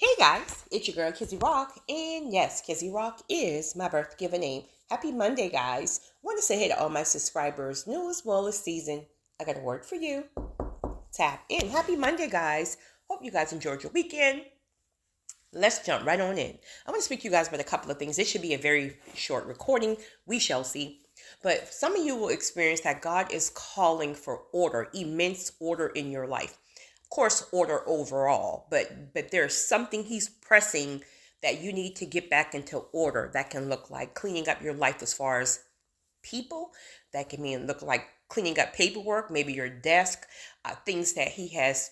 Hey guys, it's your girl Kizzy Rock, and yes, Kizzy Rock is my birth given name. Happy Monday, guys. Want to say hey to all my subscribers, new as well as seasoned. I got a word for you. Tap in. Happy Monday, guys. Hope you guys enjoyed your weekend. Let's jump right on in. I want to speak to you guys about a couple of things. This should be a very short recording. We shall see. But some of you will experience that God is calling for order, immense order in your life. Of course, order overall, but there's something He's pressing that you need to get back into order. That can look like cleaning up your life as far as people. That can mean look like cleaning up paperwork, maybe your desk, things that He has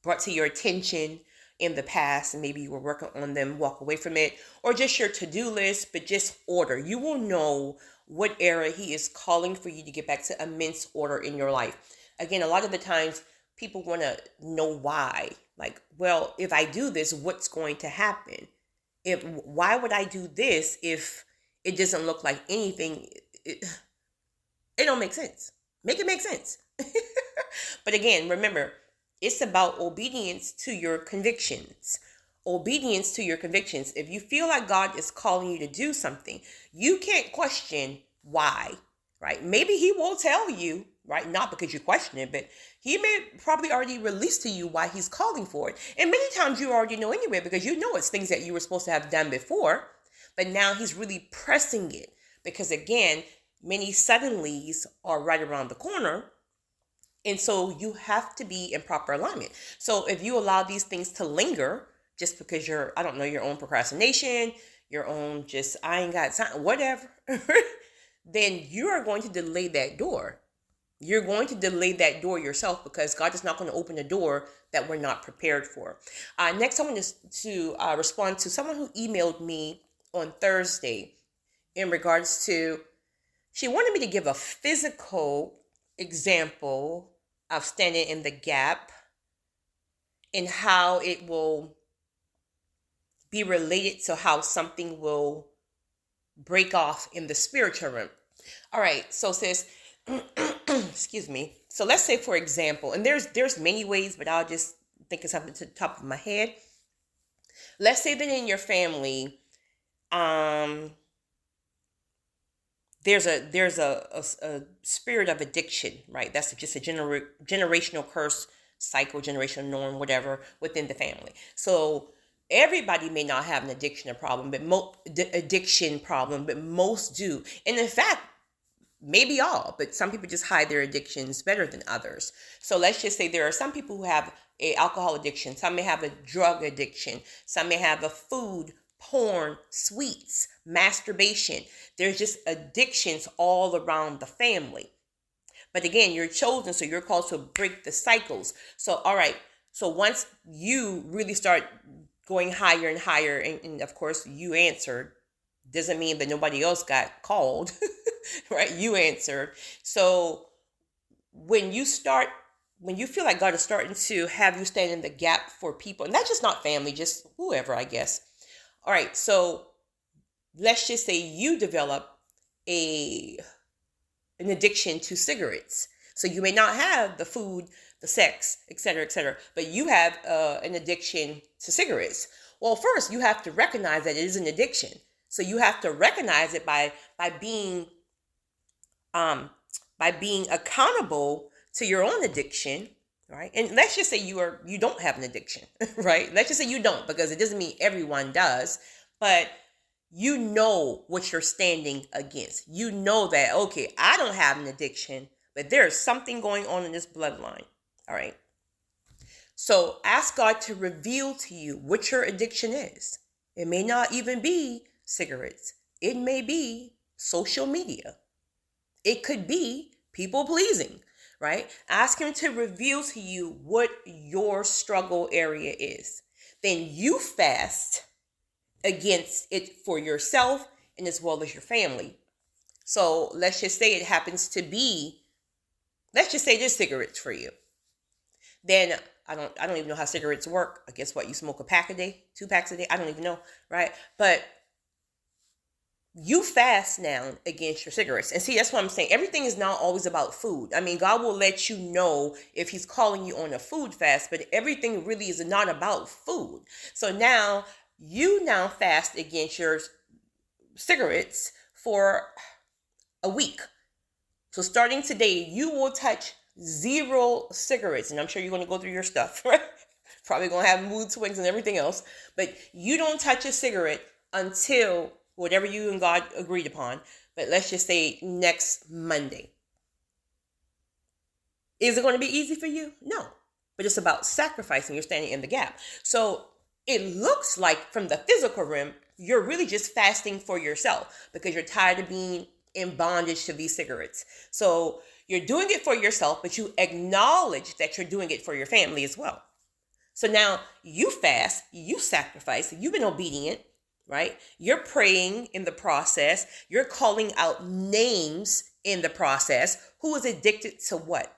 brought to your attention in the past and maybe you were working on them, walk away from it, or just your to-do list, but just order. You will know what era He is calling for you to get back to immense order in your life. Again, a lot of the times people want to know why. Like, well, if I do this, what's going to happen? Why would I do this if it doesn't look like anything? It don't make sense. Make it make sense. But again, remember, it's about obedience to your convictions. Obedience to your convictions. If you feel like God is calling you to do something, you can't question why, right? Maybe He will tell you, right? Not because you question it, but He may probably already release to you why He's calling for it. And many times you already know anyway, because you know it's things that you were supposed to have done before, but now He's really pressing it. Because again, many suddenlies are right around the corner. And so you have to be in proper alignment. So if you allow these things to linger just because I don't know, your own procrastination, your own just, I ain't got time, whatever, then you are going to delay that door. You're going to delay that door yourself because God is not going to open a door that we're not prepared for. Next, I want to respond to someone who emailed me on Thursday in regards to, she wanted me to give a physical example of standing in the gap and how it will be related to how something will break off in the spiritual realm. All right, so sis, excuse me. So let's say, for example, and there's many ways, but I'll just think of something to the top of my head. Let's say that in your family, there's a spirit of addiction, right? That's just a generational curse, cycle, generational norm, whatever, within the family. So everybody may not have an addiction problem, but addiction problem, but most do. And in fact, maybe all, but some people just hide their addictions better than others. So let's just say there are some people who have a alcohol addiction, some may have a drug addiction, some may have a food, porn, sweets, masturbation. There's just addictions all around the family. But again, you're chosen, so you're called to break the cycles. So, all right. So once you really start going higher and higher, and of course you answered, doesn't mean that nobody else got called, right? You answered. So when you feel like God is starting to have you stand in the gap for people, and that's just not family, just whoever, I guess. All right, so let's just say you develop an addiction to cigarettes. So you may not have the food, the sex, etc., but you have an addiction to cigarettes. Well, first you have to recognize that it is an addiction. So you have to recognize it by being accountable to your own addiction, right? And let's just say you don't have an addiction, right? Let's just say you don't, because it doesn't mean everyone does, but you know what you're standing against. You know that, okay, I don't have an addiction, but there's something going on in this bloodline, all right? So ask God to reveal to you what your addiction is. It may not even be cigarettes. It may be social media. It could be people pleasing, right? Ask Him to reveal to you what your struggle area is. Then you fast against it for yourself and as well as your family. So let's just say it happens to be, let's just say there's cigarettes for you. Then I don't even know how cigarettes work. I guess what, you smoke a pack a day, 2 packs a day? I don't even know, right? But you fast now against your cigarettes. And see, that's what I'm saying. Everything is not always about food. I mean, God will let you know if he's calling you on a food fast, but everything really is not about food. So now you now fast against your cigarettes for a week. So starting today, you will touch 0 cigarettes. And I'm sure you're going to go through your stuff, right? Probably going to have mood swings and everything else. But you don't touch a cigarette until whatever you and God agreed upon. But let's just say next Monday. Is it going to be easy for you? No. But it's about sacrificing. You're standing in the gap. So it looks like from the physical realm, you're really just fasting for yourself because you're tired of being in bondage to these cigarettes. So you're doing it for yourself, but you acknowledge that you're doing it for your family as well. So now you fast, you sacrifice, you've been obedient, right? You're praying in the process. You're calling out names in the process. Who is addicted to what,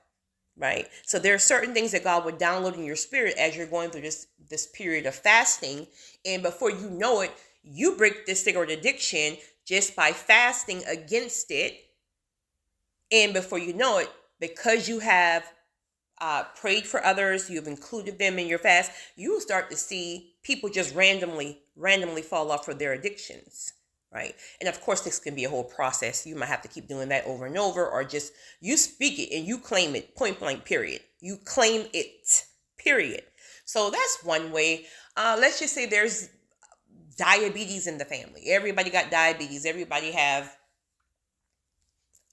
right? So there are certain things that God would download in your spirit as you're going through this period of fasting. And before you know it, you break this cigarette addiction just by fasting against it. And before you know it, because you have prayed for others, you've included them in your fast, you will start to see people just randomly fall off for their addictions, right? And of course, this can be a whole process. You might have to keep doing that over and over, or just you speak it and you claim it, point blank, period. You claim it, period. So that's one way. Let's just say there's diabetes in the family. Everybody got diabetes. Everybody have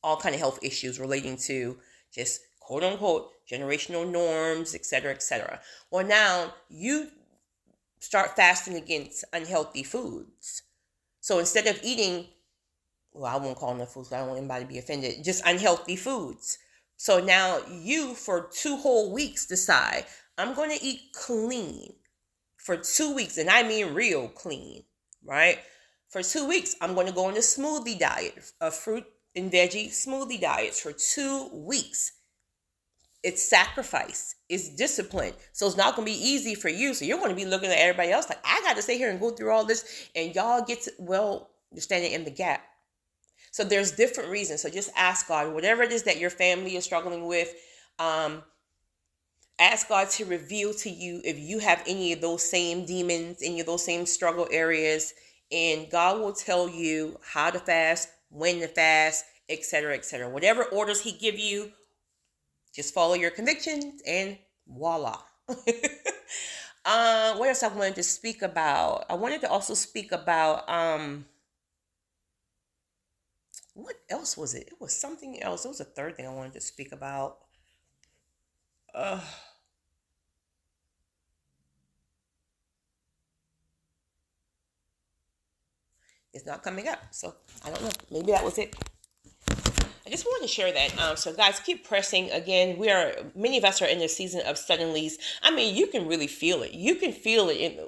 all kind of health issues relating to just quote unquote generational norms, etc., etc. Well, now you start fasting against unhealthy foods. So instead of eating, well, I won't call them foods, I don't want anybody to be offended, just unhealthy foods. So now you, for 2 whole weeks, decide, I'm going to eat clean for 2 weeks. And I mean real clean, right? For 2 weeks, I'm going to go on a smoothie diet, a fruit and veggie smoothie diets for 2 weeks. It's sacrifice. It's discipline. So it's not going to be easy for you. So you're going to be looking at everybody else like, I got to stay here and go through all this. And y'all get to, well, you're standing in the gap. So there's different reasons. So just ask God, whatever it is that your family is struggling with, ask God to reveal to you if you have any of those same demons, any of those same struggle areas. And God will tell you how to fast, when to fast, etc., etc. Whatever orders he give you, just follow your convictions and voila. What else I wanted to speak about? I wanted to also speak about, what else was it? It was something else. It was a third thing I wanted to speak about. It's not coming up. So I don't know. Maybe that was it. I just wanted to share that. So guys, keep pressing. Again, many of us are in the season of suddenlies. I mean, you can really feel it. You can feel it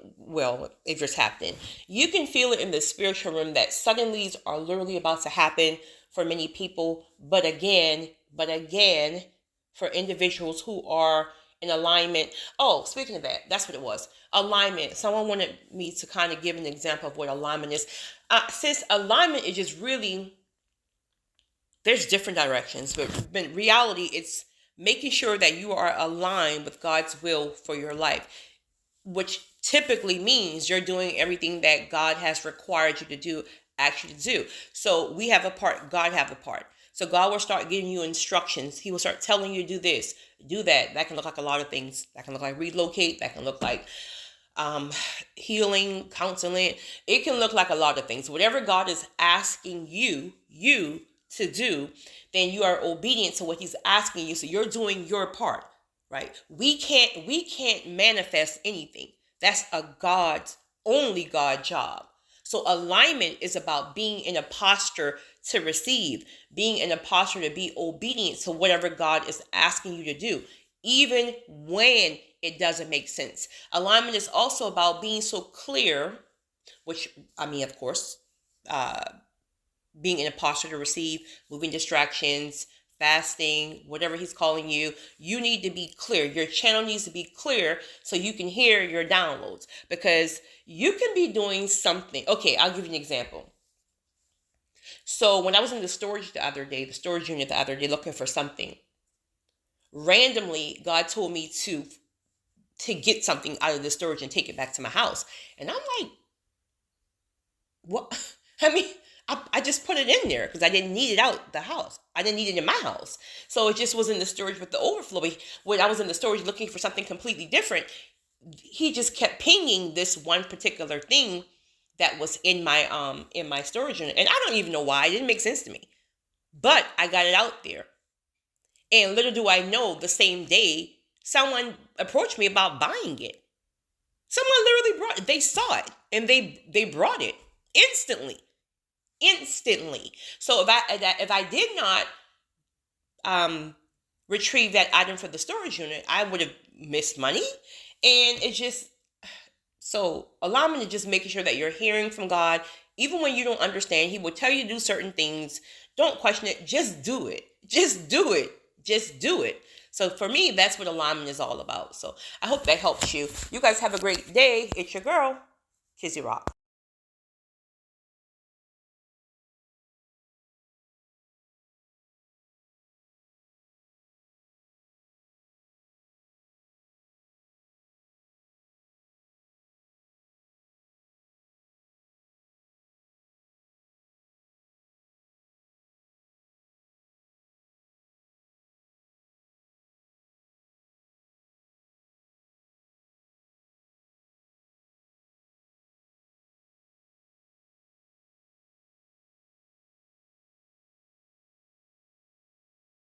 if you're tapped in. You can feel it in the spiritual realm that suddenlies are literally about to happen for many people. But again, for individuals who are in alignment. Oh, speaking of that, that's what it was. Alignment. Someone wanted me to kind of give an example of what alignment is. Since alignment is just really, there's different directions, but in reality, it's making sure that you are aligned with God's will for your life, which typically means you're doing everything that God has required you to do, actually do. So we have a part, God have a part. So God will start giving you instructions. He will start telling you, do this, do that. That can look like a lot of things. That can look like relocate. That can look like healing, counseling. It can look like a lot of things. Whatever God is asking you to do, then you are obedient to what he's asking you. So you're doing your part, right? We can't manifest anything. That's only God job. So alignment is about being in a posture to receive, being in a posture to be obedient to whatever God is asking you to do, even when it doesn't make sense. Alignment is also about being so clear, which, I mean, of course, being in a posture to receive, moving distractions, fasting, whatever he's calling you, you need to be clear. Your channel needs to be clear so you can hear your downloads, because you can be doing something. Okay, I'll give you an example. So when I was in the storage unit the other day looking for something, randomly God told me to get something out of the storage and take it back to my house. And I'm like, what? I mean, I just put it in there because I didn't need it out the house. I didn't need it in my house. So it just was in the storage with the overflow. When I was in the storage looking for something completely different, he just kept pinging this one particular thing that was in my storage unit. And I don't even know why. It didn't make sense to me. But I got it out there. And little do I know, the same day, someone approached me about buying it. Someone literally brought it. They saw it and they brought it instantly. So if I did not retrieve that item for the storage unit, I would have missed money. And it's just, so allow me to just making sure that you're hearing from God. Even when you don't understand, he will tell you to do certain things. Don't question it. Just do it. Just do it. Just do it. So for me, that's what alignment is all about. So I hope that helps you. You guys have a great day. It's your girl, Kizzy Rock.